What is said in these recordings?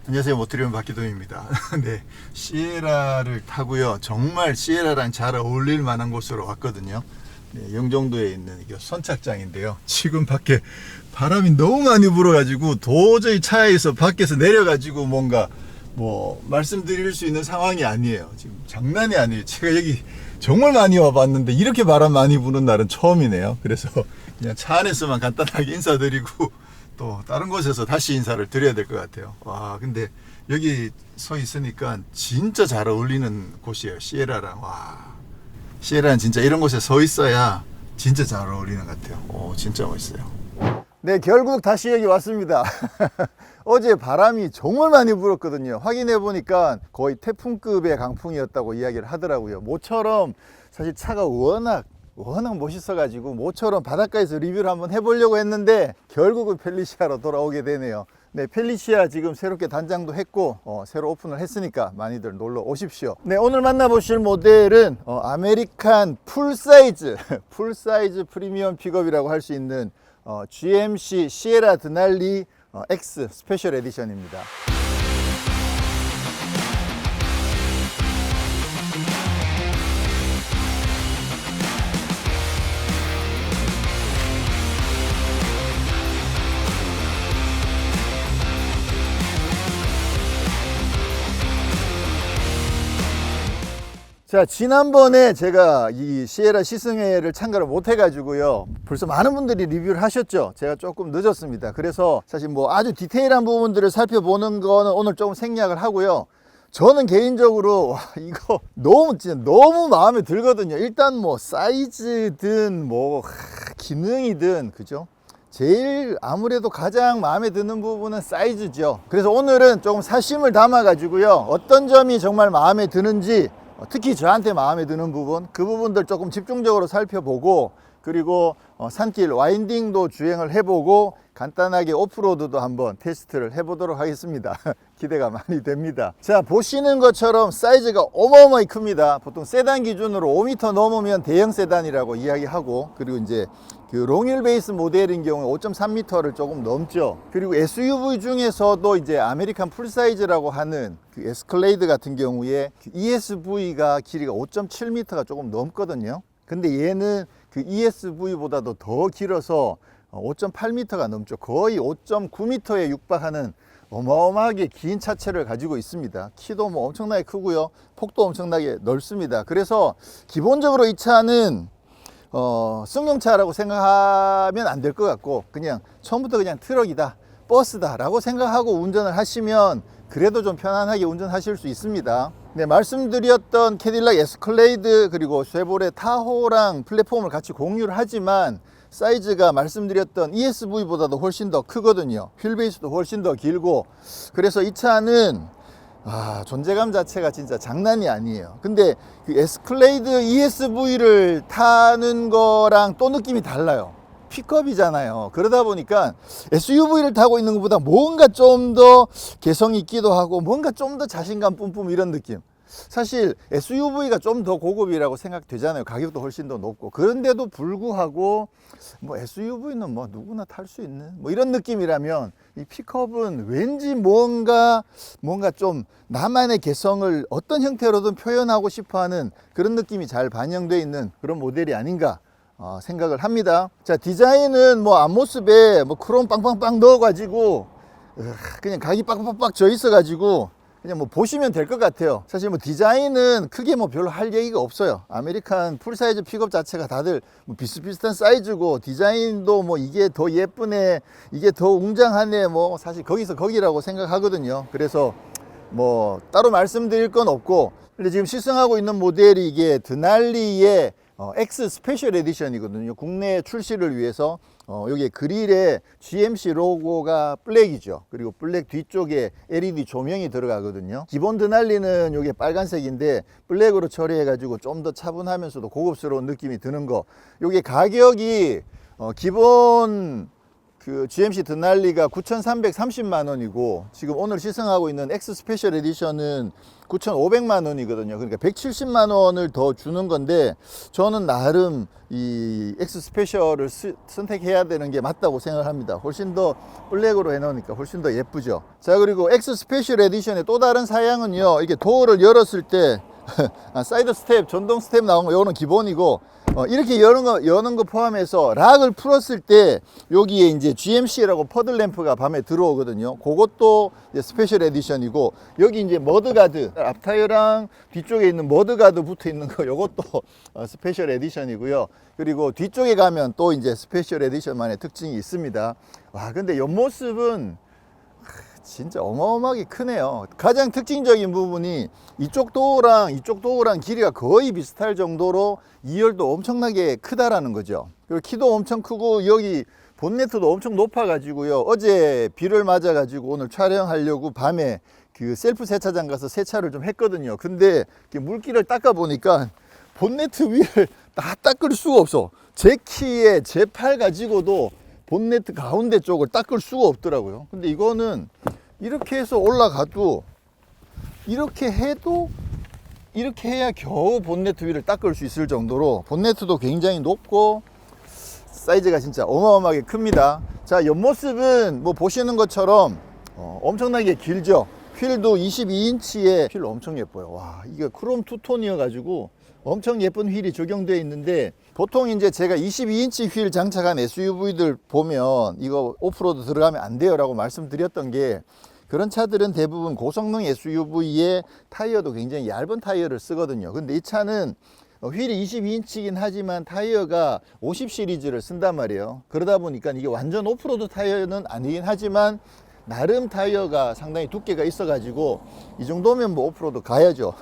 안녕하세요. 모트리온 박기동입니다. 네, 시에라를 타고요. 정말 시에라랑 잘 어울릴 만한 곳으로 왔거든요. 네, 영종도에 있는 이게 선착장인데요. 지금 밖에 바람이 너무 많이 불어가지고 도저히 차에서 밖에서 내려가지고 뭔가 말씀드릴 수 있는 상황이 아니에요. 지금 장난이 아니에요. 제가 여기 정말 많이 와봤는데 이렇게 바람 많이 부는 날은 처음이네요. 그래서 그냥 차 안에서만 간단하게 인사드리고 또 다른 곳에서 다시 인사를 드려야 될 것 같아요. 와, 근데 여기 서 있으니까 진짜 잘 어울리는 곳이에요. 시에라랑. 와, 시에라는 진짜 이런 곳에 서 있어야 진짜 잘 어울리는 것 같아요. 오, 진짜 멋있어요. 네, 결국 다시 여기 왔습니다. 어제 바람이 정말 많이 불었거든요. 확인해 보니까 거의 태풍급의 강풍이었다고 이야기를 하더라고요. 모처럼 사실 차가 워낙 멋있어 가지고 모처럼 바닷가에서 리뷰를 한번 해보려고 했는데 결국은 펠리시아로 돌아오게 되네요. 네, 펠리시아 지금 새롭게 단장도 했고 새로 오픈을 했으니까 많이들 놀러 오십시오. 네, 오늘 만나보실 모델은 아메리칸 풀사이즈 프리미엄 픽업이라고 할 수 있는 GMC 시에라 드날리 X 스페셜 에디션입니다. 자, 지난번에 제가 이 시에라 시승회를 참가를 못 해가지고요. 벌써 많은 분들이 리뷰를 하셨죠. 제가 조금 늦었습니다. 그래서 사실 아주 디테일한 부분들을 살펴보는 거는 오늘 조금 생략을 하고요. 저는 개인적으로 이거 진짜 너무 마음에 들거든요. 일단 사이즈든 기능이든 그죠? 제일 아무래도 가장 마음에 드는 부분은 사이즈죠. 그래서 오늘은 조금 사심을 담아 가지고요. 어떤 점이 정말 마음에 드는지, 특히 저한테 마음에 드는 부분, 그 부분들 조금 집중적으로 살펴보고, 그리고 산길 와인딩도 주행을 해보고 간단하게 오프로드도 한번 테스트를 해보도록 하겠습니다. 기대가 많이 됩니다. 자, 보시는 것처럼 사이즈가 어마어마히 큽니다. 보통 세단 기준으로 5m 넘으면 대형 세단이라고 이야기하고, 그리고 이제 그 롱휠 베이스 모델인 경우에 5.3m를 조금 넘죠. 그리고 SUV 중에서도 이제 아메리칸 풀사이즈라고 하는 그 에스컬레이드 같은 경우에 ESV가 길이가 5.7m가 조금 넘거든요. 근데 얘는 그 ESV보다도 더 길어서 5.8m가 넘죠. 거의 5.9m에 육박하는 어마어마하게 긴 차체를 가지고 있습니다. 키도 엄청나게 크고요. 폭도 엄청나게 넓습니다. 그래서 기본적으로 이 차는 승용차라고 생각하면 안 될 것 같고, 그냥 처음부터 그냥 트럭이다, 버스다 라고 생각하고 운전을 하시면 그래도 좀 편안하게 운전하실 수 있습니다. 네, 말씀드렸던 캐딜락 에스컬레이드 그리고 쉐보레 타호랑 플랫폼을 같이 공유를 하지만 사이즈가 말씀드렸던 ESV보다도 훨씬 더 크거든요. 휠베이스도 훨씬 더 길고, 그래서 이 차는 존재감 자체가 진짜 장난이 아니에요. 근데 그 에스컬레이드 ESV를 타는 거랑 또 느낌이 달라요. 픽업이잖아요. 그러다 보니까 SUV를 타고 있는 것보다 뭔가 좀 더 개성 있기도 하고, 뭔가 좀 더 자신감 뿜뿜 이런 느낌. 사실 SUV가 좀 더 고급이라고 생각되잖아요. 가격도 훨씬 더 높고. 그런데도 불구하고 SUV는 누구나 탈 수 있는 이런 느낌이라면, 이 픽업은 왠지 뭔가 좀 나만의 개성을 어떤 형태로든 표현하고 싶어하는 그런 느낌이 잘 반영되어 있는 그런 모델이 아닌가 생각을 합니다. 자, 디자인은 앞모습에 크롬 빵빵빵 넣어가지고 그냥 각이 빡빡빡 져 있어가지고 그냥 보시면 될 것 같아요. 사실 디자인은 크게 별로 할 얘기가 없어요. 아메리칸 풀사이즈 픽업 자체가 다들 비슷비슷한 사이즈고, 디자인도 이게 더 예쁘네, 이게 더 웅장하네, 사실 거기서 거기라고 생각하거든요. 그래서 따로 말씀드릴 건 없고, 근데 지금 시승하고 있는 모델이 이게 드날리의 X 스페셜 에디션이거든요. 국내 출시를 위해서 여기 그릴에 GMC 로고가 블랙이죠. 그리고 블랙 뒤쪽에 LED 조명이 들어가거든요. 기본 드날리는 여기 빨간색인데 블랙으로 처리해 가지고 좀 더 차분하면서도 고급스러운 느낌이 드는 거. 여기 가격이 기본 그 GMC 드날리가 9,330만 원이고 지금 오늘 시승하고 있는 X 스페셜 에디션은 9,500만 원이거든요. 그러니까 170만 원을 더 주는 건데 저는 나름 이 X 스페셜을 선택해야 되는 게 맞다고 생각을 합니다. 훨씬 더 블랙으로 해놓으니까 훨씬 더 예쁘죠. 자, 그리고 X 스페셜 에디션의 또 다른 사양은요, 이게 도어를 열었을 때 사이드 스텝, 전동 스텝 나온 거 요거는 기본이고, 이렇게 여는 거 포함해서 락을 풀었을 때 여기에 이제 GMC라고 퍼들 램프가 밤에 들어오거든요. 그것도 이제 스페셜 에디션이고, 여기 이제 머드가드, 앞타이어랑 뒤쪽에 있는 머드가드 붙어 있는 거 요것도 스페셜 에디션이고요. 그리고 뒤쪽에 가면 또 이제 스페셜 에디션만의 특징이 있습니다. 와, 근데 옆모습은 진짜 어마어마하게 크네요. 가장 특징적인 부분이 이쪽 도어랑 길이가 거의 비슷할 정도로 2열도 엄청나게 크다라는 거죠. 그리고 키도 엄청 크고 여기 본네트도 엄청 높아 가지고요. 어제 비를 맞아 가지고 오늘 촬영하려고 밤에 그 셀프 세차장 가서 세차를 좀 했거든요. 근데 물기를 닦아 보니까 본네트 위를 다 닦을 수가 없어. 제 키에 제 팔 가지고도 본네트 가운데 쪽을 닦을 수가 없더라고요. 근데 이거는 이렇게 해서 올라가도 이렇게 해도 이렇게 해야 겨우 본네트 위를 닦을 수 있을 정도로 본네트도 굉장히 높고 사이즈가 진짜 어마어마하게 큽니다. 자, 옆모습은 뭐 보시는 것처럼 엄청나게 길죠. 휠도 22인치에 휠 엄청 예뻐요. 와, 이게 크롬 투톤이어 가지고 엄청 예쁜 휠이 적용되어 있는데, 보통 이제 제가 22인치 휠 장착한 SUV들 보면 이거 오프로드 들어가면 안 돼요 라고 말씀드렸던 게, 그런 차들은 대부분 고성능 SUV에 타이어도 굉장히 얇은 타이어를 쓰거든요. 근데 이 차는 휠이 22인치긴 하지만 타이어가 50 시리즈를 쓴단 말이에요. 그러다 보니까 이게 완전 오프로드 타이어는 아니긴 하지만 나름 타이어가 상당히 두께가 있어 가지고 이 정도면 뭐 오프로드 가야죠.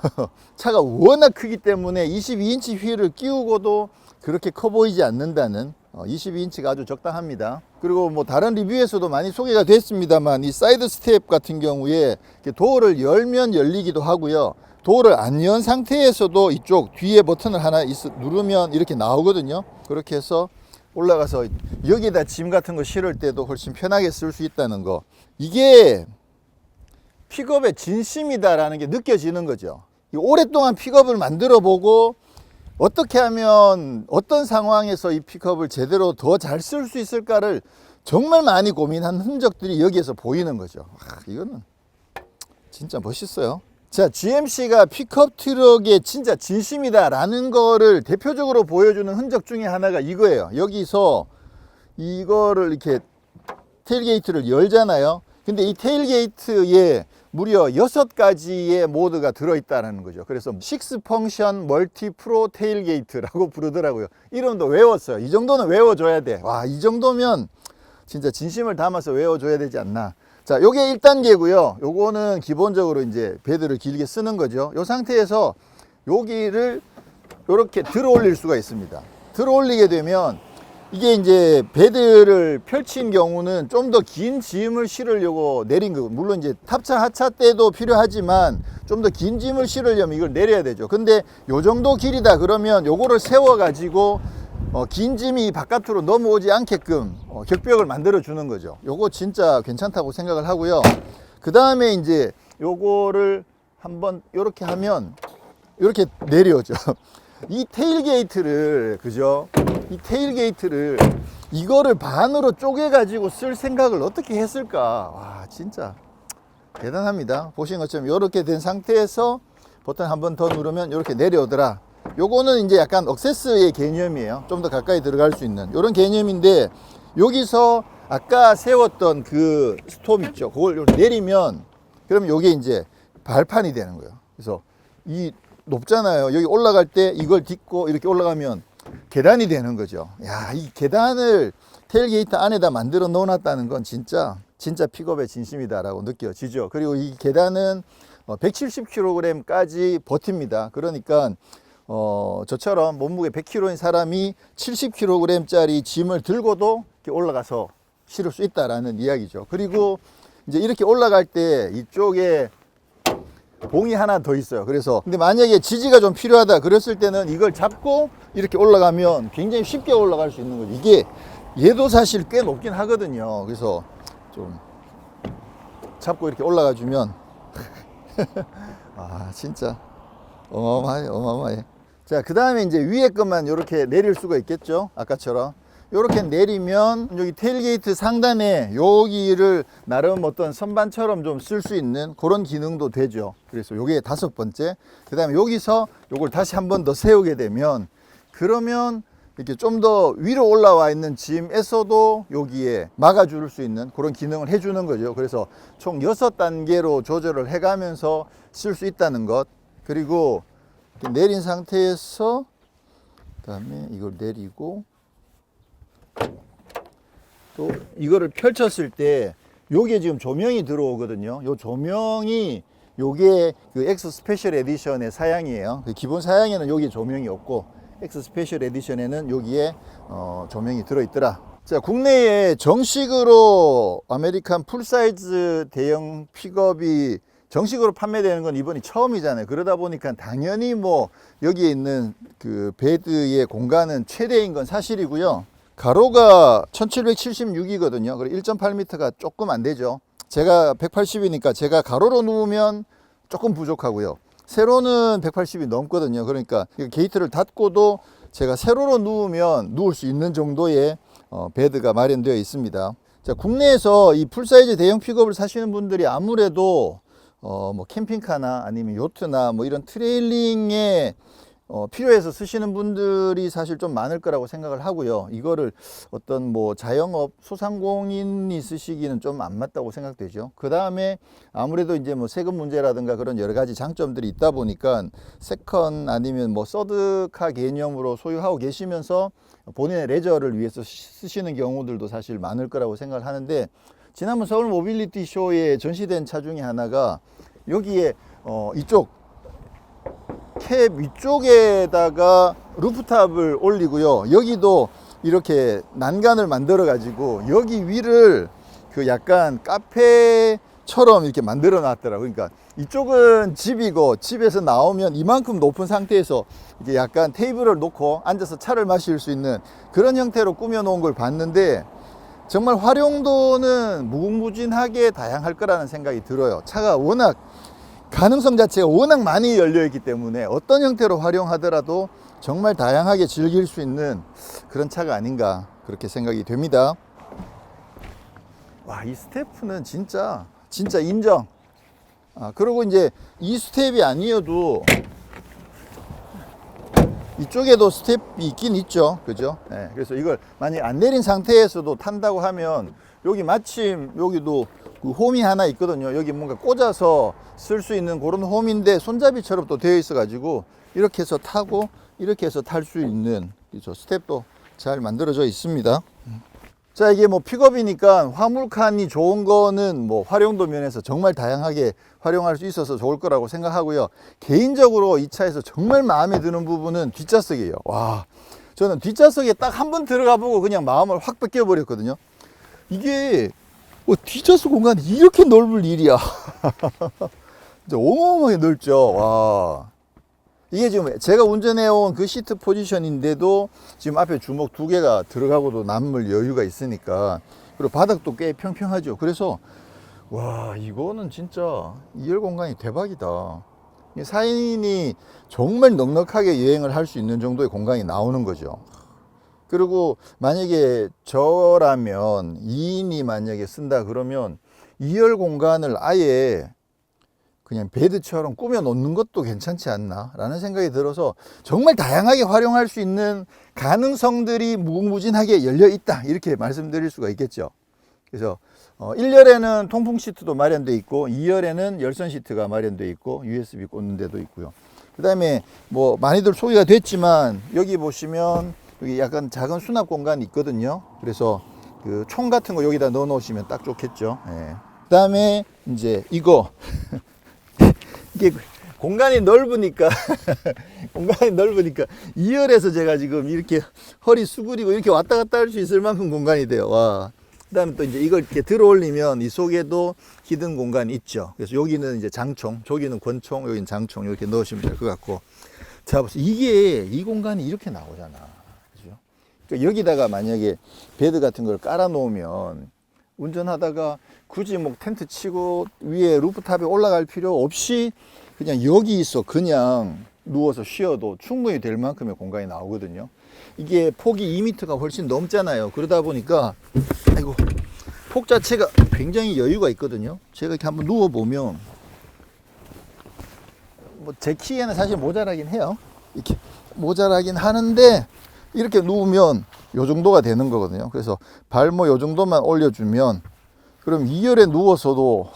차가 워낙 크기 때문에 22인치 휠을 끼우고도 그렇게 커 보이지 않는다는, 22인치가 아주 적당합니다. 그리고 뭐 다른 리뷰에서도 많이 소개가 됐습니다만, 이 사이드 스텝 같은 경우에 도어를 열면 열리기도 하고요. 도어를 안 연 상태에서도 이쪽 뒤에 버튼을 하나 누르면 이렇게 나오거든요. 그렇게 해서 올라가서 여기다 짐 같은 거 실을 때도 훨씬 편하게 쓸 수 있다는 거. 이게 픽업의 진심이다라는 게 느껴지는 거죠. 오랫동안 픽업을 만들어 보고 어떻게 하면 어떤 상황에서 이 픽업을 제대로 더 잘 쓸 수 있을까를 정말 많이 고민한 흔적들이 여기에서 보이는 거죠. 이거는 진짜 멋있어요. 자, GMC가 픽업 트럭의 진짜 진심이다라는 거를 대표적으로 보여주는 흔적 중에 하나가 이거예요. 여기서 이거를 이렇게 테일게이트를 열잖아요. 근데 이 테일게이트에 무려 6가지의 모드가 들어있다는 거죠. 그래서 6 펑션 멀티 프로 테일게이트라고 부르더라고요. 이름도 외웠어요. 이 정도는 외워줘야 돼. 와, 이 정도면 진짜 진심을 담아서 외워줘야 되지 않나. 자, 요게 1단계고요. 요거는 기본적으로 이제 베드를 길게 쓰는 거죠. 요 상태에서 여기를 이렇게 들어 올릴 수가 있습니다. 들어 올리게 되면 이게 이제 베드를 펼친 경우는 좀 더 긴 짐을 실으려고 내린 거, 물론 이제 탑차 하차 때도 필요하지만 좀 더 긴 짐을 실으려면 이걸 내려야 되죠. 근데 요 정도 길이다 그러면 요거를 세워 가지고 긴 짐이 바깥으로 넘어오지 않게끔 격벽을 만들어 주는 거죠. 요거 진짜 괜찮다고 생각을 하고요. 그 다음에 이제 요거를 한번 요렇게 하면 요렇게 내려오죠. 이 테일게이트를, 그죠? 이 테일게이트를 이거를 반으로 쪼개 가지고 쓸 생각을 어떻게 했을까? 와, 진짜 대단합니다. 보신 것처럼 이렇게 된 상태에서 버튼 한 번 더 누르면 이렇게 내려오더라. 요거는 이제 약간 억세스의 개념이에요. 좀 더 가까이 들어갈 수 있는 이런 개념인데, 여기서 아까 세웠던 그 스톱 있죠. 그걸 내리면 그러면 요게 이제 발판이 되는 거예요. 그래서 이 높잖아요. 여기 올라갈 때 이걸 딛고 이렇게 올라가면 계단이 되는 거죠. 야, 이 계단을 테일게이트 안에다 만들어 넣어놨다는 건 진짜 픽업의 진심이다라고 느껴지죠. 그리고 이 계단은 170kg까지 버팁니다. 그러니까 저처럼 몸무게 100kg인 사람이 70kg짜리 짐을 들고도 이렇게 올라가서 실을 수 있다라는 이야기죠. 그리고 이제 이렇게 올라갈 때 이쪽에 봉이 하나 더 있어요. 그래서 근데 만약에 지지가 좀 필요하다 그랬을 때는 이걸 잡고 이렇게 올라가면 굉장히 쉽게 올라갈 수 있는 거죠. 이게 얘도 사실 꽤 높긴 하거든요. 그래서 좀 잡고 이렇게 올라가 주면 아 진짜 어마어마해 어마어마해. 자, 그 다음에 이제 위에 것만 이렇게 내릴 수가 있겠죠. 아까처럼 이렇게 내리면 여기 테일게이트 상단에 여기를 나름 어떤 선반처럼 좀 쓸 수 있는 그런 기능도 되죠. 그래서 요게 5번째. 그 다음에 여기서 요걸 다시 한 번 더 세우게 되면, 그러면 이렇게 좀 더 위로 올라와 있는 짐에서도 여기에 막아줄 수 있는 그런 기능을 해주는 거죠. 그래서 총 6단계로 조절을 해가면서 쓸 수 있다는 것. 그리고 이렇게 내린 상태에서 그다음에 이걸 내리고 또 이거를 펼쳤을 때 요게 지금 조명이 들어오거든요. 요 조명이 요게 그 X 스페셜 에디션의 사양이에요. 그 기본 사양에는 여기 조명이 없고 X 스페셜 에디션에는 여기에 조명이 들어있더라. 자, 국내에 정식으로 아메리칸 풀사이즈 대형 픽업이 정식으로 판매되는 건 이번이 처음이잖아요. 그러다 보니까 당연히 뭐 여기에 있는 그 베드의 공간은 최대인 건 사실이고요. 가로가 1776이거든요. 그리고 1.8m가 조금 안 되죠. 제가 180이니까 제가 가로로 누우면 조금 부족하고요. 세로는 180이 넘거든요. 그러니까 게이트를 닫고도 제가 세로로 누우면 누울 수 있는 정도의 베드가 마련되어 있습니다. 자, 국내에서 이 풀사이즈 대형 픽업을 사시는 분들이 아무래도 뭐 캠핑카나 아니면 요트나 뭐 이런 트레일링에 필요해서 쓰시는 분들이 사실 좀 많을 거라고 생각을 하고요. 이거를 어떤 뭐 자영업 소상공인이 쓰시기는 좀 안 맞다고 생각되죠. 그 다음에 아무래도 이제 뭐 세금 문제라든가 그런 여러 가지 장점들이 있다 보니까 세컨 아니면 뭐 서드카 개념으로 소유하고 계시면서 본인의 레저를 위해서 쓰시는 경우들도 사실 많을 거라고 생각을 하는데, 지난번 서울 모빌리티 쇼에 전시된 차 중에 하나가 여기에 이쪽 캡 위쪽에다가 루프탑을 올리고요. 여기도 이렇게 난간을 만들어 가지고 여기 위를 그 약간 카페처럼 이렇게 만들어 놨더라고요. 그러니까 이쪽은 집이고 집에서 나오면 이만큼 높은 상태에서 이게 약간 테이블을 놓고 앉아서 차를 마실 수 있는 그런 형태로 꾸며 놓은 걸 봤는데, 정말 활용도는 무궁무진하게 다양할 거라는 생각이 들어요. 차가 워낙 가능성 자체가 워낙 많이 열려 있기 때문에 어떤 형태로 활용하더라도 정말 다양하게 즐길 수 있는 그런 차가 아닌가 그렇게 생각이 됩니다. 와, 이 스태프는 진짜 인정. 그리고 이제 이 스텝이 아니어도 이쪽에도 스텝이 있긴 있죠. 그죠? 네, 그래서 이걸 만약에 안 내린 상태에서도 탄다고 하면 여기 마침 여기도 그 홈이 하나 있거든요. 여기 뭔가 꽂아서 쓸 수 있는 그런 홈인데 손잡이처럼 또 되어 있어 가지고 이렇게 해서 타고 이렇게 해서 탈 수 있는, 그렇죠, 스텝도 잘 만들어져 있습니다. 자, 이게 뭐 픽업이니까 화물칸이 좋은 거는 뭐 활용도 면에서 정말 다양하게 활용할 수 있어서 좋을 거라고 생각하고요. 개인적으로 이 차에서 정말 마음에 드는 부분은 뒷좌석이에요. 와, 저는 뒷좌석에 딱 한 번 들어가 보고 그냥 마음을 확 뺏겨 버렸거든요. 이게 뒷좌석 공간이 이렇게 넓을 일이야. 진짜 어마어마하게 넓죠. 와, 이게 지금 제가 운전해온 그 시트 포지션인데도 지금 앞에 주먹 2개가 들어가고도 남을 여유가 있으니까, 그리고 바닥도 꽤 평평하죠. 그래서 와, 이거는 진짜 2열 공간이 대박이다. 4인이 정말 넉넉하게 여행을 할 수 있는 정도의 공간이 나오는 거죠. 그리고 만약에 저라면 2인이 만약에 쓴다 그러면 2열 공간을 아예 그냥 베드처럼 꾸며 놓는 것도 괜찮지 않나 라는 생각이 들어서 정말 다양하게 활용할 수 있는 가능성들이 무궁무진하게 열려 있다, 이렇게 말씀드릴 수가 있겠죠. 그래서 1열에는 통풍 시트도 마련되어 있고 2열에는 열선 시트가 마련되어 있고 USB 꽂는 데도 있고요. 그 다음에 뭐 많이들 소개가 됐지만 여기 보시면 여기 약간 작은 수납 공간이 있거든요. 그래서 그 총 같은 거 여기다 넣어 놓으시면 딱 좋겠죠. 예. 그 다음에 이제 이거 이게 공간이 넓으니까 공간이 넓으니까 2열에서 제가 지금 이렇게 허리 수그리고 이렇게 왔다 갔다 할 수 있을 만큼 공간이 돼요. 와. 그 다음에 또 이제 이걸 이렇게 들어 올리면 이 속에도 히든 공간이 있죠. 그래서 여기는 이제 장총, 저기는 권총, 여기는 장총 이렇게 넣으시면 될 것 같고. 자, 보세요. 이게 이 공간이 이렇게 나오잖아. 그죠? 그러니까 여기다가 만약에 베드 같은 걸 깔아 놓으면 운전하다가 굳이 뭐 텐트 치고 위에 루프탑에 올라갈 필요 없이 그냥 여기 있어 그냥 누워서 쉬어도 충분히 될 만큼의 공간이 나오거든요. 이게 폭이 2m가 훨씬 넘잖아요. 그러다 보니까 아이고 폭 자체가 굉장히 여유가 있거든요. 제가 이렇게 한번 누워 보면 뭐 제 키에는 사실 모자라긴 해요. 이렇게 모자라긴 하는데 이렇게 누우면 요 정도가 되는 거거든요. 그래서 발모 요 정도만 올려주면 그럼 2열에 누워서도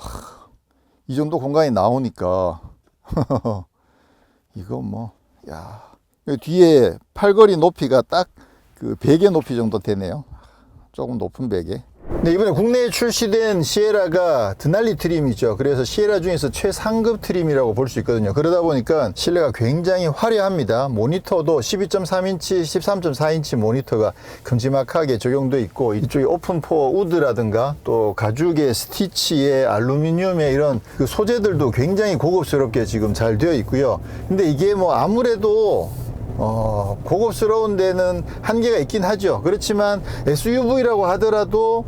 이 정도 공간이 나오니까 이거 뭐, 야. 뒤에 팔걸이 높이가 딱 그 베개 높이 정도 되네요. 조금 높은 베개. 네, 이번에 국내에 출시된 시에라가 드날리 트림이죠. 그래서 시에라 중에서 최상급 트림이라고 볼 수 있거든요. 그러다 보니까 실내가 굉장히 화려합니다. 모니터도 12.3인치, 13.4인치 모니터가 큼지막하게 적용되어 있고, 이쪽에 오픈포 우드라든가 또 가죽의 스티치에 알루미늄의 이런 그 소재들도 굉장히 고급스럽게 지금 잘 되어 있고요. 근데 이게 뭐 아무래도 고급스러운 데는 한계가 있긴 하죠. 그렇지만 SUV라고 하더라도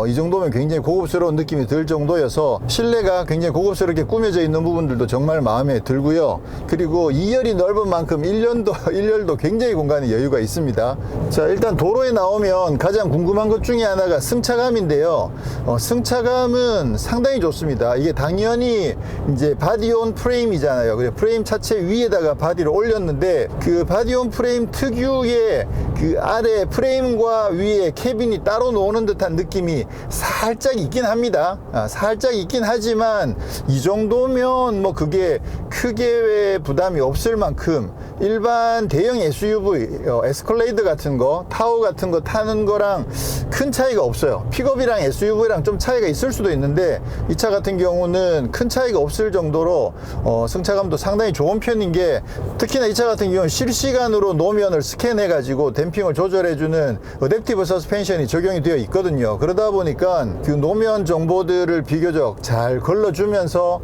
이 정도면 굉장히 고급스러운 느낌이 들 정도여서 실내가 굉장히 고급스럽게 꾸며져 있는 부분들도 정말 마음에 들고요. 그리고 2열이 넓은 만큼 1열도 굉장히 공간에 여유가 있습니다. 자, 일단 도로에 나오면 가장 궁금한 것 중에 하나가 승차감인데요. 승차감은 상당히 좋습니다. 이게 당연히 이제 바디온 프레임이잖아요. 그래 프레임 자체 위에다가 바디를 올렸는데 그 바디온 프레임 특유의 그 아래 프레임과 위에 캐빈이 따로 노는 듯한 느낌이 살짝 있긴 합니다. 살짝 있긴 하지만 이 정도면 뭐 그게 크게 부담이 없을 만큼 일반 대형 SUV, 에스컬레이드 같은 거, 타워 같은 거 타는 거랑 큰 차이가 없어요. 픽업이랑 SUV랑 좀 차이가 있을 수도 있는데 이 차 같은 경우는 큰 차이가 없을 정도로 승차감도 상당히 좋은 편인 게, 특히나 이 차 같은 경우는 실시간으로 노면을 스캔해 가지고 댐핑을 조절해 주는 어댑티브 서스펜션이 적용이 되어 있거든요. 그러다 보니까 그 노면 정보들을 비교적 잘 걸러주면서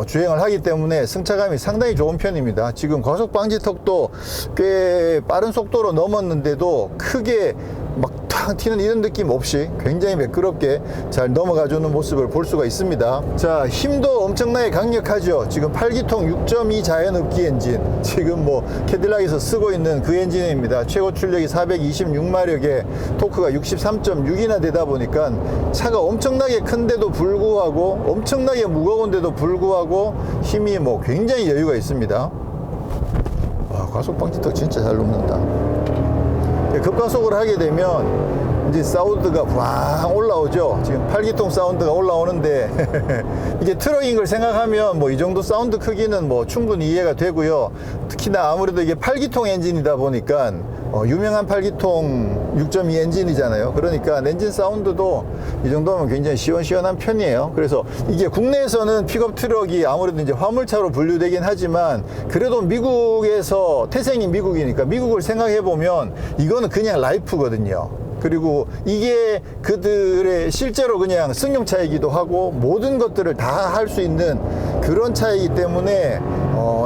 주행을 하기 때문에 승차감이 상당히 좋은 편입니다. 지금 과속 방지턱도 꽤 빠른 속도로 넘었는데도 크게 막 탕 튀는 이런 느낌 없이 굉장히 매끄럽게 잘 넘어가주는 모습을 볼 수가 있습니다. 자, 힘도 엄청나게 강력하죠. 지금 8기통 6.2 자연흡기 엔진, 지금 뭐 캐딜락에서 쓰고 있는 그 엔진입니다. 최고 출력이 426마력에 토크가 63.6이나 되다 보니까 차가 엄청나게 큰데도 불구하고 엄청나게 무거운데도 불구하고 힘이 뭐 굉장히 여유가 있습니다. 와, 과속 방지턱 진짜 잘 넘는다. 급가속을 하게 되면 이제 사운드가 왕 올라오죠. 지금 8기통 사운드가 올라오는데 이게 트럭인 걸 생각하면 뭐 이 정도 사운드 크기는 뭐 충분히 이해가 되고요. 특히나 아무래도 이게 8기통 엔진이다 보니까 유명한 8기통 6.2 엔진이잖아요. 그러니까 엔진 사운드도 이 정도면 굉장히 시원시원한 편이에요. 그래서 이게 국내에서는 픽업 트럭이 아무래도 이제 화물차로 분류되긴 하지만 그래도 미국에서 태생이 미국이니까 미국을 생각해 보면 이거는 그냥 라이프거든요. 그리고 이게 그들의 실제로 그냥 승용차이기도 하고 모든 것들을 다 할 수 있는 그런 차이기 때문에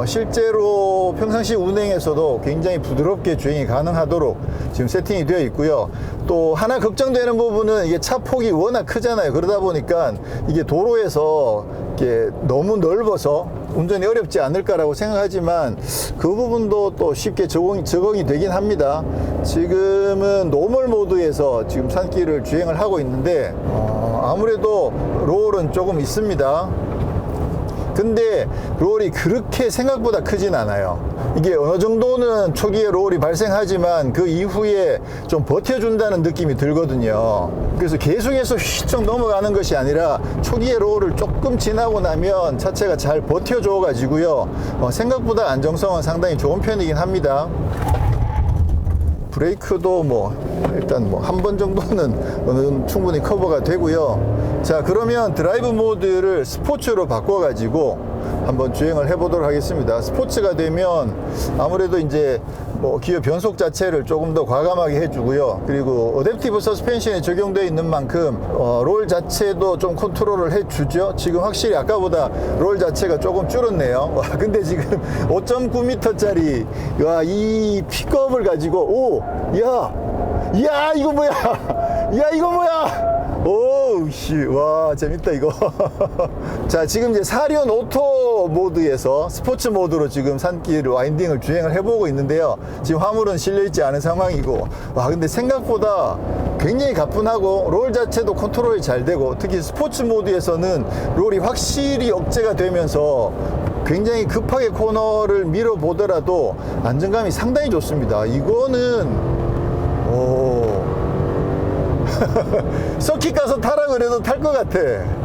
실제로 평상시 운행에서도 굉장히 부드럽게 주행이 가능하도록 지금 세팅이 되어 있고요. 또 하나 걱정되는 부분은 이게 차 폭이 워낙 크잖아요. 그러다 보니까 이게 도로에서 이렇게 너무 넓어서 운전이 어렵지 않을까라고 생각하지만 그 부분도 또 쉽게 적응이 되긴 합니다. 지금은 노멀 모드에서 지금 산길을 주행을 하고 있는데 아무래도 롤은 조금 있습니다. 근데 롤이 그렇게 생각보다 크진 않아요. 이게 어느 정도는 초기에 롤이 발생하지만 그 이후에 좀 버텨준다는 느낌이 들거든요. 그래서 계속해서 휘쩍 넘어가는 것이 아니라 초기에 롤을 조금 지나고 나면 차체가 잘 버텨줘 가지고요, 생각보다 안정성은 상당히 좋은 편이긴 합니다. 브레이크도 뭐 일단 뭐 한 번 정도는 충분히 커버가 되고요. 자, 그러면 드라이브 모드를 스포츠로 바꿔 가지고 한번 주행을 해 보도록 하겠습니다. 스포츠가 되면 아무래도 이제 뭐 기어 변속 자체를 조금 더 과감하게 해주고요. 그리고 어댑티브 서스펜션이 적용되어 있는 만큼 롤 자체도 좀 컨트롤을 해주죠. 지금 확실히 아까보다 롤 자체가 조금 줄었네요. 와, 근데 지금 5.9m짜리 이 픽업을 가지고 야 이야, 이거 뭐야? 야, 이거 뭐야? 오우, 씨, 와, 재밌다, 이거. 자, 지금 이제 사륜 오토 모드에서 스포츠 모드로 지금 산길 와인딩을 주행을 해보고 있는데요. 지금 화물은 실려있지 않은 상황이고, 와, 근데 생각보다 굉장히 가뿐하고, 롤 자체도 컨트롤이 잘 되고, 특히 스포츠 모드에서는 롤이 확실히 억제가 되면서 굉장히 급하게 코너를 밀어보더라도 안정감이 상당히 좋습니다. 이거는, 서킷 가서 타라 그래도 탈 것 같아.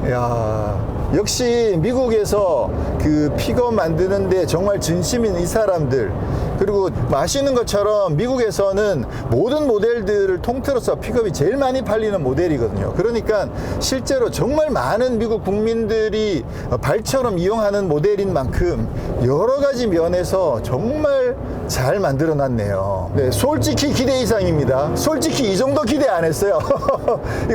야, 역시 미국에서 그 픽업 만드는데 정말 진심인 이 사람들, 그리고 아시는 것처럼 미국에서는 모든 모델들을 통틀어서 픽업이 제일 많이 팔리는 모델이거든요. 그러니까 실제로 정말 많은 미국 국민들이 발처럼 이용하는 모델인 만큼 여러 가지 면에서 정말 잘 만들어 놨네요. 네, 솔직히 기대 이상입니다. 솔직히 이 정도 기대 안 했어요.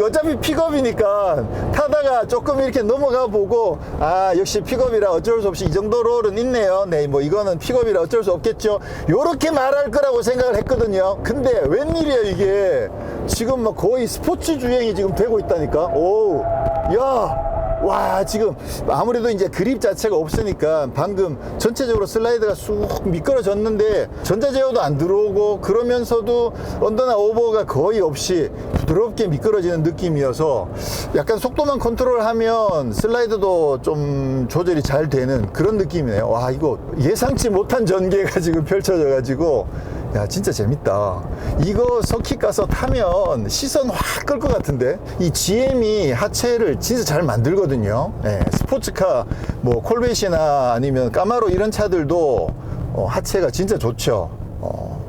어차피 픽업이니까 타다가 조금 이렇게 넘어가 보고, 아, 역시 픽업이라 어쩔 수 없이 이 정도 롤은 있네요. 네, 뭐 이거는 픽업이라 어쩔 수 없겠죠. 요렇게 말할 거라고 생각을 했거든요. 근데 웬일이야 이게. 지금 막 거의 스포츠 주행이 지금 되고 있다니까. 오, 야, 와, 지금 아무래도 이제 그립 자체가 없으니까 방금 전체적으로 슬라이드가 쑥 미끄러졌는데 전자제어도 안 들어오고, 그러면서도 언더나 오버가 거의 없이 부드럽게 미끄러지는 느낌이어서 약간 속도만 컨트롤하면 슬라이드도 좀 조절이 잘 되는 그런 느낌이네요. 와, 이거 예상치 못한 전개가 지금 펼쳐져 가지고, 야, 진짜 재밌다. 이거 서킷 가서 타면 시선 확 끌 것 같은데. 이 GM이 하체를 진짜 잘 만들거든요. 네, 스포츠카 뭐 콜벳이나 아니면 까마로 이런 차들도 하체가 진짜 좋죠.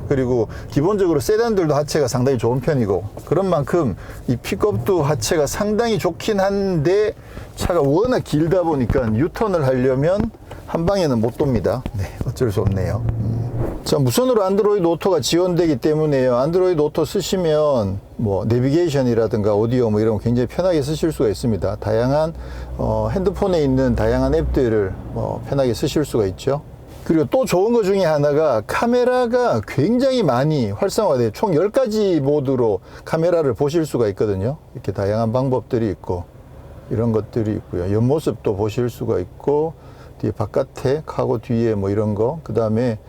그리고 기본적으로 세단들도 하체가 상당히 좋은 편이고, 그런 만큼 이 픽업도 하체가 상당히 좋긴 한데 차가 워낙 길다 보니까 유턴을 하려면 한 방에는 못 돕니다. 네, 어쩔 수 없네요. 자, 무선으로 안드로이드 오토가 지원되기 때문에요. 안드로이드 오토 쓰시면 뭐 내비게이션이라든가 오디오 뭐 이런 거 굉장히 편하게 쓰실 수가 있습니다. 다양한 핸드폰에 있는 다양한 앱들을 편하게 쓰실 수가 있죠. 그리고 또 좋은 것 중에 하나가 카메라가 굉장히 많이 활성화돼요. 총 10가지 모드로 카메라를 보실 수가 있거든요. 이렇게 다양한 방법들이 있고 이런 것들이 있고요. 옆모습도 보실 수가 있고, 뒤에 바깥에 카고 뒤에 뭐 이런 거, 그 다음에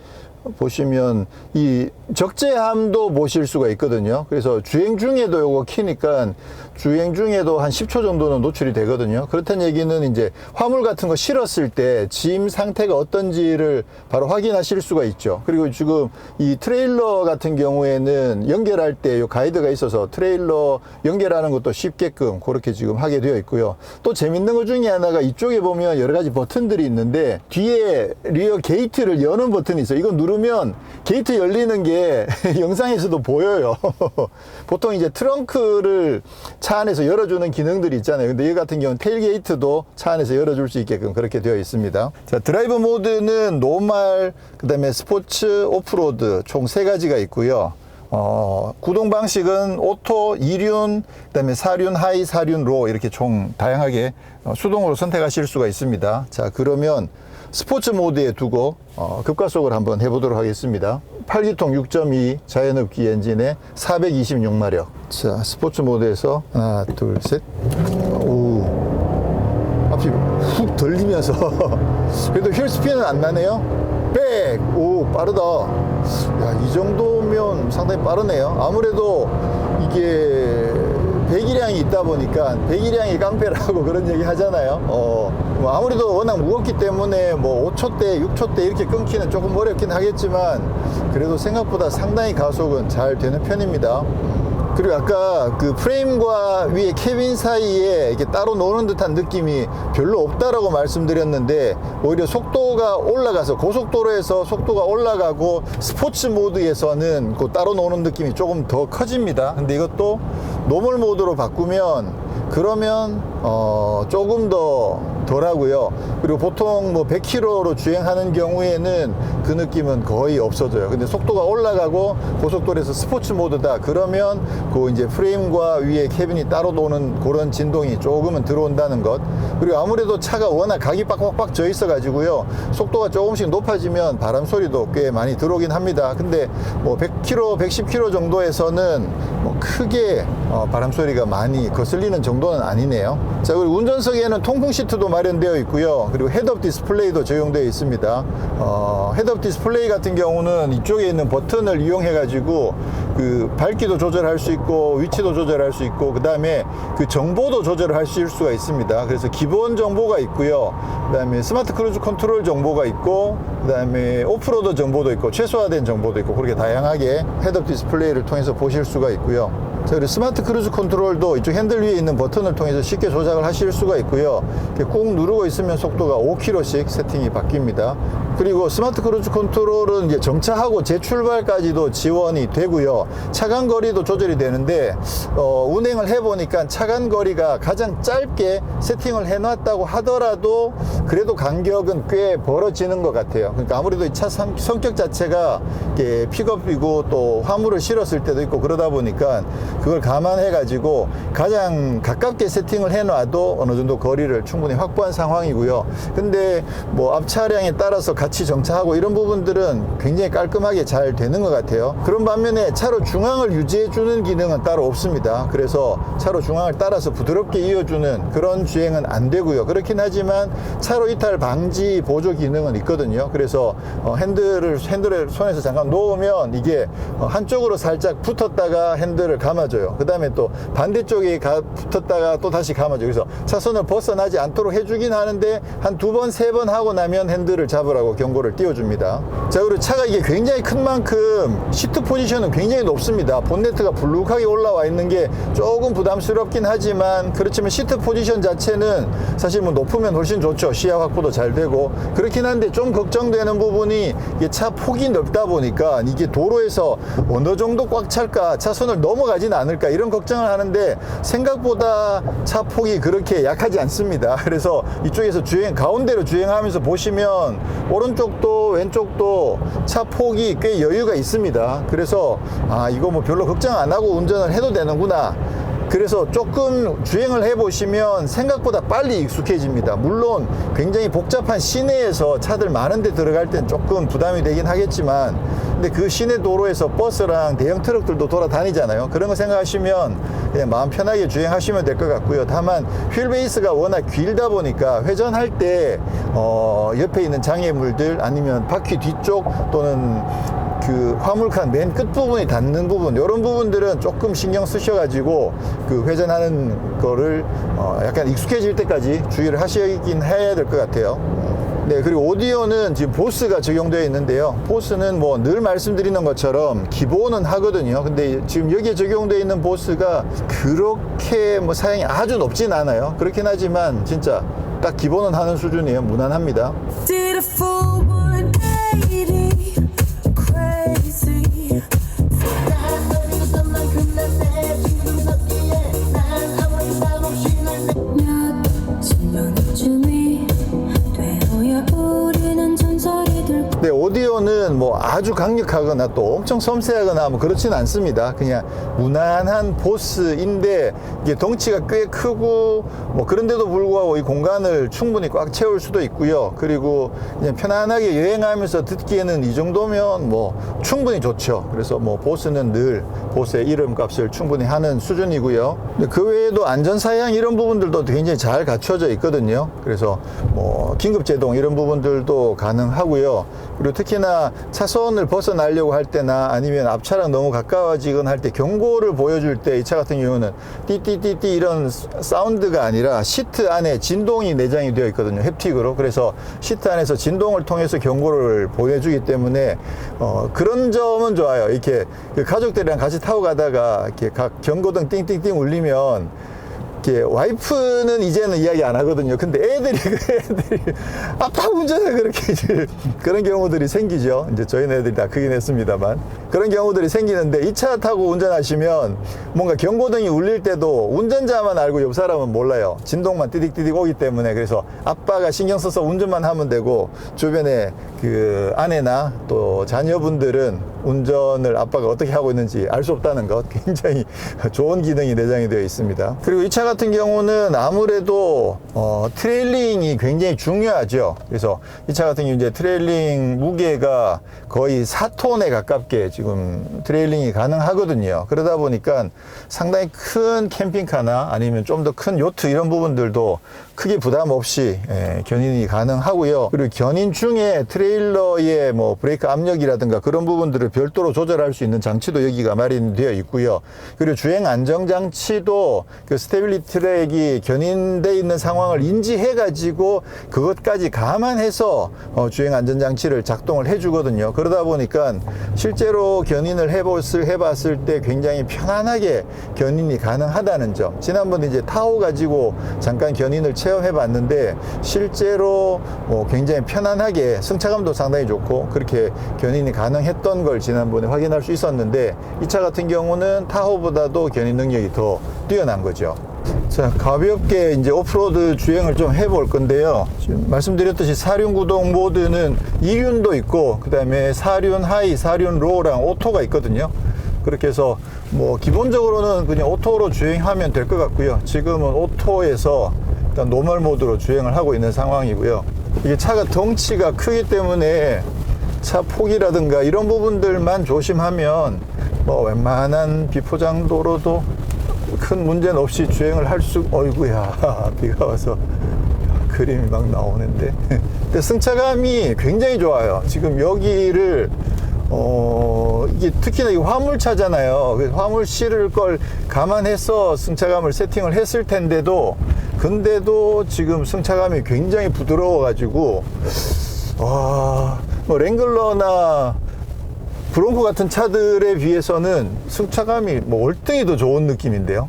보시면 이 적재함도 보실 수가 있거든요. 그래서 주행 중에도 요거 키니까 주행 중에도 한 10초 정도는 노출이 되거든요. 그렇다는 얘기는 이제 화물 같은 거 실었을 때 짐 상태가 어떤지를 바로 확인하실 수가 있죠. 그리고 지금 이 트레일러 같은 경우에는 연결할 때 요 가이드가 있어서 트레일러 연결하는 것도 쉽게끔 그렇게 지금 하게 되어 있고요. 또 재밌는 것 중에 하나가 이쪽에 보면 여러 가지 버튼들이 있는데 뒤에 리어 게이트를 여는 버튼이 있어요. 이거 누르면 게이트 열리는 게 영상에서도 보여요. 보통 이제 트렁크를 차 안에서 열어주는 기능들이 있잖아요. 근데 이 같은 경우는 테일게이트도 차 안에서 열어줄 수 있게끔 그렇게 되어 있습니다. 자, 드라이브 모드는 노멀, 그 다음에 스포츠, 오프로드 총 3가지가 있고요. 구동 방식은 오토, 2륜, 그 다음에 4륜, 하이, 4륜, 로 이렇게 총 다양하게 수동으로 선택하실 수가 있습니다. 자, 그러면 스포츠 모드에 두고 급가속을 한번 해보도록 하겠습니다. 8기통 6.2 자연흡기 엔진에 426마력. 자, 스포츠 모드에서 하나, 둘, 셋. 오, 앞이 훅 들리면서 그래도 휠 스피는 안 나네요. 100. 오, 빠르다. 야, 이 정도면 상당히 빠르네요. 아무래도 이게 배기량이 있다 보니까 배기량이 깡패라고 그런 얘기 하잖아요. 뭐 아무래도 워낙 무겁기 때문에 뭐 5초대, 6초대 이렇게 끊기는 조금 어렵긴 하겠지만 그래도 생각보다 상당히 가속은 잘 되는 편입니다. 그리고 아까 그 프레임과 위에 캐빈 사이에 이렇게 따로 노는 듯한 느낌이 별로 없다라고 말씀드렸는데, 오히려 속도가 올라가서 고속도로에서 속도가 올라가고 스포츠 모드에서는 그 따로 노는 느낌이 조금 더 커집니다. 근데 이것도 노멀 모드로 바꾸면 그러면 조금 더 덜하고요. 그리고 보통 뭐 100km로 주행하는 경우에는 그 느낌은 거의 없어져요. 근데 속도가 올라가고 고속도로에서 스포츠 모드다 그러면 그 이제 프레임과 위에 캐빈이 따로 도는 그런 진동이 조금은 들어온다는 것. 그리고 아무래도 차가 워낙 각이 빡빡빡 져 있어 가지고요, 속도가 조금씩 높아지면 바람 소리도 꽤 많이 들어오긴 합니다. 근데 뭐 100km 110km 정도에서는 뭐 크게 바람 소리가 많이 거슬리는 정도는 아니네요. 자, 그리고 운전석에는 통풍 시트도 마련되어 있고요. 그리고 헤드업 디스플레이도 적용되어 있습니다. 헤드업 디스플레이 같은 경우는 이쪽에 있는 버튼을 이용해 가지고 그 밝기도 조절할 수 있고 위치도 조절할 수 있고 그 다음에 그 정보도 조절할 수가 있습니다. 그래서 기본 정보가 있고요, 그 다음에 스마트 크루즈 컨트롤 정보가 있고, 그 다음에 오프로드 정보도 있고 최소화된 정보도 있고, 그렇게 다양하게 헤드업 디스플레이를 통해서 보실 수가 있고요. 자, 그리고 스마트 크루즈 컨트롤도 이쪽 핸들 위에 있는 버튼을 통해서 쉽게 조작을 하실 수가 있고요. 이렇게 꾹 누르고 있으면 속도가 5km씩 세팅이 바뀝니다. 그리고 스마트 크루즈 컨트롤은 이제 정차하고 재출발까지도 지원이 되고요. 차간 거리도 조절이 되는데 운행을 해보니까 차간 거리가 가장 짧게 세팅을 해놨다고 하더라도 그래도 간격은 꽤 벌어지는 것 같아요. 그러니까 아무래도 이 차 성격 자체가 이렇게 픽업이고 또 화물을 실었을 때도 있고 그러다 보니까 그걸 감안해 가지고 가장 가깝게 세팅을 해놔도 어느 정도 거리를 충분히 확보한 상황이고요. 근데 뭐 앞 차량에 따라서 같이 정차하고 이런 부분들은 굉장히 깔끔하게 잘 되는 것 같아요. 그런 반면에 차로 중앙을 유지해 주는 기능은 따로 없습니다. 그래서 차로 중앙을 따라서 부드럽게 이어주는 그런 주행은 안 되고요. 그렇긴 하지만 차로 이탈 방지 보조 기능은 있거든요. 그래서 핸들을 손에서 잠깐 놓으면 이게 한쪽으로 살짝 붙었다가 핸들을 감아줘요. 그 다음에 또 반대쪽에 붙었다가 또 다시 감아줘요. 그래서 차선을 벗어나지 않도록 해주긴 하는데 한 2번, 3번 하고 나면 핸들을 잡으라고 경고를 띄워줍니다. 자, 그리고 차가 이게 굉장히 큰 만큼 시트 포지션은 굉장히 높습니다. 본네트가 불룩하게 올라와 있는 게 조금 부담스럽긴 하지만, 그렇지만 시트 포지션 자체는 사실 뭐 높으면 훨씬 좋죠. 시야 확보도 잘 되고. 그렇긴 한데 좀 걱정되는 부분이 이게 차 폭이 넓다 보니까 이게 도로에서 어느 정도 꽉 찰까, 차선을 넘어가진 않을까 이런 걱정을 하는데 생각보다 차 폭이 그렇게 약하지 않습니다. 그래서 이쪽에서 가운데로 주행하면서 보시면 오른쪽도 왼쪽도 차 폭이 꽤 여유가 있습니다. 그래서 이거 뭐 별로 걱정 안 하고 운전을 해도 되는구나. 그래서 조금 주행을 해보시면 생각보다 빨리 익숙해집니다. 물론 굉장히 복잡한 시내에서 차들 많은 데 들어갈 땐 조금 부담이 되긴 하겠지만, 근데 그 시내 도로에서 버스랑 대형 트럭들도 돌아다니잖아요. 그런 거 생각하시면 그냥 마음 편하게 주행하시면 될 것 같고요. 다만 휠 베이스가 워낙 길다 보니까 회전할 때 옆에 있는 장애물들 아니면 바퀴 뒤쪽 또는 그 화물칸 맨 끝부분이 닿는 부분, 이런 부분들은 조금 신경 쓰셔가지고 그 회전하는 거를 약간 익숙해질 때까지 주의를 하시긴 해야 될 것 같아요. 네, 그리고 오디오는 지금 보스가 적용되어 있는데요. 보스는 뭐 늘 말씀드리는 것처럼 기본은 하거든요. 근데 지금 여기에 적용되어 있는 보스가 그렇게 뭐 사양이 아주 높진 않아요. 그렇긴 하지만 진짜 딱 기본은 하는 수준이에요. 무난합니다. 네, 오디오는 뭐 아주 강력하거나 또 엄청 섬세하거나 뭐 그렇진 않습니다. 그냥 무난한 보스인데 이게 덩치가 꽤 크고 뭐 그런데도 불구하고 이 공간을 충분히 꽉 채울 수도 있고요. 그리고 그냥 편안하게 여행하면서 듣기에는 이 정도면 뭐 충분히 좋죠. 그래서 뭐 보스는 늘 보스의 이름값을 충분히 하는 수준이고요. 그 외에도 안전사양 이런 부분들도 굉장히 잘 갖춰져 있거든요. 그래서 뭐 긴급제동 이런 부분들도 가능하고요. 그리고 특히나 차선을 벗어나려고 할 때나 아니면 앞차랑 너무 가까워지거나 할 때 경고를 보여줄 때 이 차 같은 경우는 띠띠띠띠 이런 사운드가 아니라 시트 안에 진동이 내장이 되어 있거든요. 햅틱으로. 그래서 시트 안에서 진동을 통해서 경고를 보여주기 때문에 그런 점은 좋아요. 이렇게 가족들이랑 같이 타고 가다가 이렇게 각 경고등 띵띵띵 울리면 이렇게 와이프는 이제는 이야기 안 하거든요. 근데 애들이 아빠 운전해 그렇게 이제 그런 경우들이 생기죠. 이제 저희는 애들이 다 크긴 했습니다만 그런 경우들이 생기는데 이 차 타고 운전하시면 뭔가 경고등이 울릴 때도 운전자만 알고 옆 사람은 몰라요. 진동만 띠딕띠딕 오기 때문에. 그래서 아빠가 신경 써서 운전만 하면 되고 주변에 그 아내나 또 자녀분들은 운전을 아빠가 어떻게 하고 있는지 알 수 없다는 것, 굉장히 좋은 기능이 내장이 되어 있습니다. 그리고 이 차 같은 경우는 아무래도 트레일링이 굉장히 중요하죠. 그래서 이 차 같은 경우 이제 트레일링 무게가 거의 4톤에 가깝게 지금 트레일링이 가능하거든요. 그러다 보니까 상당히 큰 캠핑카나 아니면 좀 더 큰 요트 이런 부분들도 크게 부담 없이 견인이 가능하고요. 그리고 견인 중에 트레일러의 뭐 브레이크 압력이라든가 그런 부분들을 별도로 조절할 수 있는 장치도 여기가 마련되어 있고요. 그리고 주행 안정 장치도 그 스테빌리티 트랙이 견인되어 있는 상황을 인지해 가지고 그것까지 감안해서 주행 안전 장치를 작동을 해 주거든요. 그러다 보니까 실제로 견인을 해봤을 때 굉장히 편안하게 견인이 가능하다는 점. 지난번에 이제 타호 가지고 잠깐 견인을 체험해 봤는데 실제로 굉장히 편안하게 승차감도 상당히 좋고 그렇게 견인이 가능했던 걸 지난번에 확인할 수 있었는데 이 차 같은 경우는 타호보다도 견인 능력이 더 뛰어난 거죠. 자, 가볍게 이제 오프로드 주행을 좀 해볼 건데요. 지금 말씀드렸듯이 사륜 구동 모드는 2륜도 있고 그 다음에 사륜 하이, 사륜 로우랑 오토가 있거든요. 그렇게 해서 뭐 기본적으로는 그냥 오토로 주행하면 될 것 같고요. 지금은 오토에서 일단 노멀 모드로 주행을 하고 있는 상황이고요. 이게 차가 덩치가 크기 때문에 차 폭이라든가 이런 부분들만 조심하면 뭐 웬만한 비포장도로도 큰 문제는 없이 주행을 할 수, 어이구야, 비가 와서 그림이 막 나오는데. 근데 승차감이 굉장히 좋아요. 지금 여기를, 이게 특히나 이 화물차잖아요. 그래서 화물 실을 걸 감안해서 승차감을 세팅을 했을 텐데도, 근데도 지금 승차감이 굉장히 부드러워가지고, 뭐 랭글러나 브롱코 같은 차들에 비해서는 승차감이 뭐 월등히 더 좋은 느낌인데요.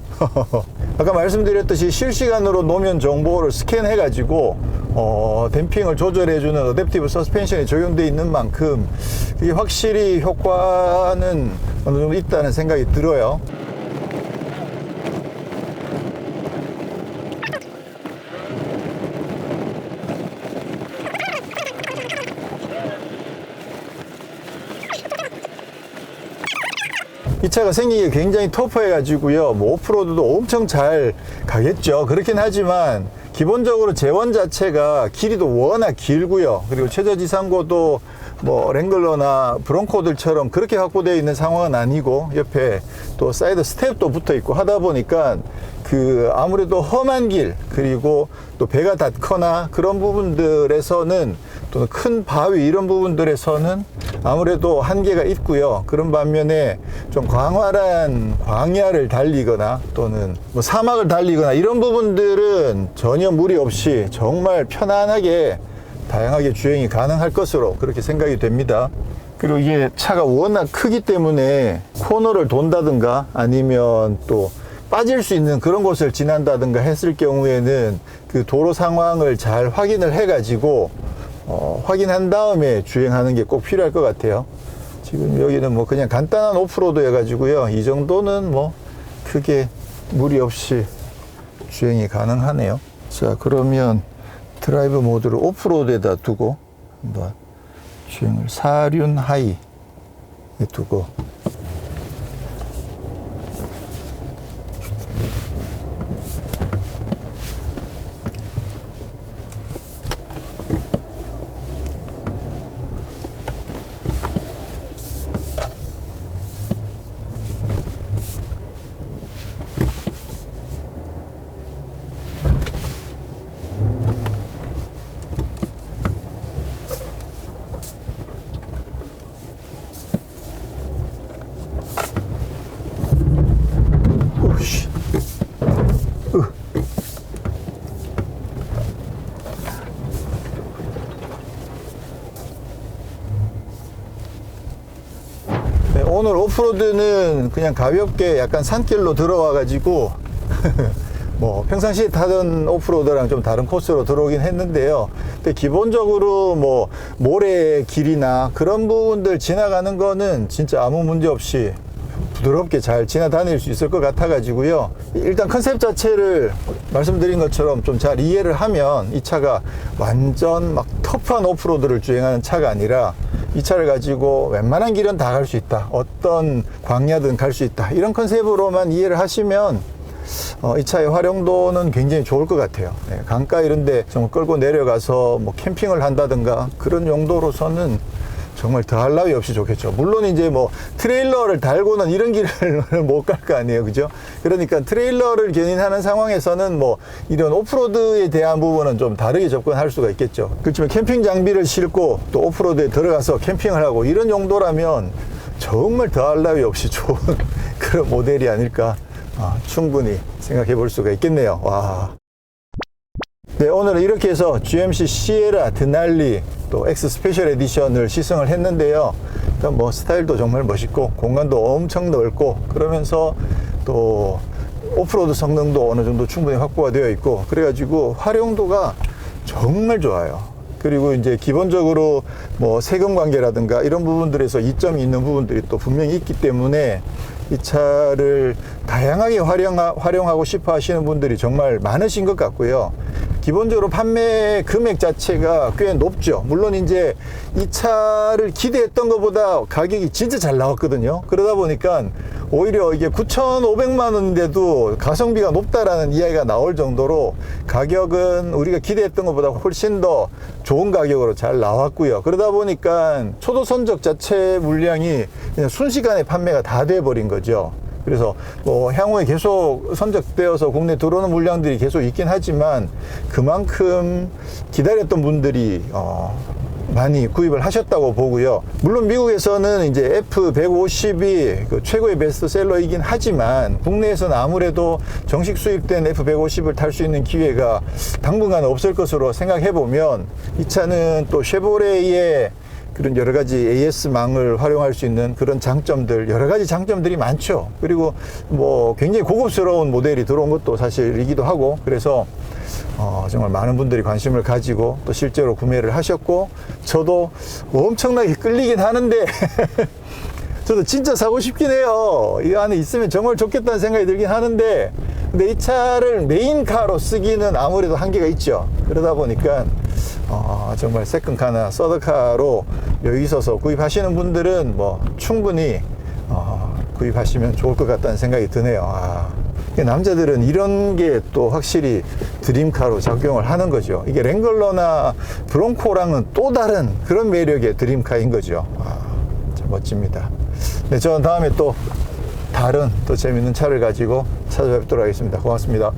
아까 말씀드렸듯이 실시간으로 노면 정보를 스캔해 가지고 댐핑을 조절해주는 어댑티브 서스펜션이 적용되어 있는 만큼 이게 확실히 효과는 어느 정도 있다는 생각이 들어요. 이 차가 생긴 게 굉장히 터프해가지고요. 뭐 오프로드도 엄청 잘 가겠죠. 그렇긴 하지만 기본적으로 제원 자체가 길이도 워낙 길고요. 그리고 최저지상고도 뭐 랭글러나 브롱코들처럼 그렇게 확보되어 있는 상황은 아니고 옆에 또 사이드 스텝도 붙어 있고 하다 보니까 그 아무래도 험한 길 그리고 또 배가 닿거나 그런 부분들에서는 또는 큰 바위 이런 부분들에서는 아무래도 한계가 있고요. 그런 반면에 좀 광활한 광야를 달리거나 또는 뭐 사막을 달리거나 이런 부분들은 전혀 무리 없이 정말 편안하게 다양하게 주행이 가능할 것으로 그렇게 생각이 됩니다. 그리고 이게 차가 워낙 크기 때문에 코너를 돈다든가 아니면 또 빠질 수 있는 그런 곳을 지난다든가 했을 경우에는 그 도로 상황을 잘 확인을 해 가지고 확인한 다음에 주행하는 게 꼭 필요할 것 같아요. 지금 여기는 뭐 그냥 간단한 오프로드 해가지고요. 이 정도는 뭐 크게 무리 없이 주행이 가능하네요. 자, 그러면 드라이브 모드를 오프로드에다 두고 한번 주행을 사륜 하이에 두고 오늘 오프로드는 그냥 가볍게 약간 산길로 들어와 가지고 뭐 평상시에 타던 오프로드랑 좀 다른 코스로 들어오긴 했는데요. 근데 기본적으로 뭐 모래 길이나 그런 부분들 지나가는 거는 진짜 아무 문제 없이 부드럽게 잘 지나다닐 수 있을 것 같아 가지고요. 일단 컨셉 자체를 말씀드린 것처럼 좀 잘 이해를 하면 이 차가 완전 막 터프한 오프로드를 주행하는 차가 아니라 이 차를 가지고 웬만한 길은 다 갈 수 있다, 어떤 광야든 갈 수 있다, 이런 컨셉으로만 이해를 하시면 이 차의 활용도는 굉장히 좋을 것 같아요. 네, 강가 이런데 좀 끌고 내려가서 뭐 캠핑을 한다든가 그런 용도로서는 정말 더할 나위 없이 좋겠죠. 물론 이제 뭐 트레일러를 달고는 이런 길을 못 갈 거 아니에요, 그죠? 그러니까 트레일러를 견인하는 상황에서는 뭐 이런 오프로드에 대한 부분은 좀 다르게 접근할 수가 있겠죠. 그렇지만 캠핑 장비를 싣고 또 오프로드에 들어가서 캠핑을 하고 이런 용도라면 정말 더할 나위 없이 좋은 그런 모델이 아닐까 충분히 생각해 볼 수가 있겠네요. 와. 네, 오늘은 이렇게 해서 GMC 시에라 드날리 또 X 스페셜 에디션을 시승을 했는데요. 일단 뭐 스타일도 정말 멋있고 공간도 엄청 넓고 그러면서 또 오프로드 성능도 어느 정도 충분히 확보가 되어 있고 그래가지고 활용도가 정말 좋아요. 그리고 이제 기본적으로 뭐 세금 관계라든가 이런 부분들에서 이점이 있는 부분들이 또 분명히 있기 때문에 이 차를 다양하게 활용하고 싶어 하시는 분들이 정말 많으신 것 같고요. 기본적으로 판매 금액 자체가 꽤 높죠. 물론 이제 이 차를 기대했던 것보다 가격이 진짜 잘 나왔거든요. 그러다 보니까 오히려 이게 9,500만 원인데도 가성비가 높다라는 이야기가 나올 정도로 가격은 우리가 기대했던 것보다 훨씬 더 좋은 가격으로 잘 나왔고요. 그러다 보니까 초도 선적 자체 물량이 그냥 순식간에 판매가 다 돼버린 거죠. 그래서 뭐 향후에 계속 선적되어서 국내 들어오는 물량들이 계속 있긴 하지만 그만큼 기다렸던 분들이 많이 구입을 하셨다고 보고요. 물론 미국에서는 이제 F150이 그 최고의 베스트셀러이긴 하지만 국내에서는 아무래도 정식 수입된 F150을 탈 수 있는 기회가 당분간 없을 것으로 생각해 보면 이 차는 또 쉐보레의 그런 여러 가지 AS망을 활용할 수 있는 그런 장점들, 여러 가지 장점들이 많죠. 그리고 뭐 굉장히 고급스러운 모델이 들어온 것도 사실이기도 하고 그래서 정말 많은 분들이 관심을 가지고 또 실제로 구매를 하셨고 저도 엄청나게 끌리긴 하는데 저도 진짜 사고 싶긴 해요. 이 안에 있으면 정말 좋겠다는 생각이 들긴 하는데 근데 이 차를 메인카로 쓰기는 아무래도 한계가 있죠. 그러다 보니까 정말 세컨카나 서드카로 여유 있어서 구입하시는 분들은 뭐 충분히 구입하시면 좋을 것 같다는 생각이 드네요. 남자들은 이런 게 또 확실히 드림카로 작용을 하는 거죠. 이게 랭글러나 브롱코랑은 또 다른 그런 매력의 드림카인 거죠. 참 멋집니다. 네, 저는 다음에 또 다른 또 재밌는 차를 가지고 찾아뵙도록 하겠습니다. 고맙습니다.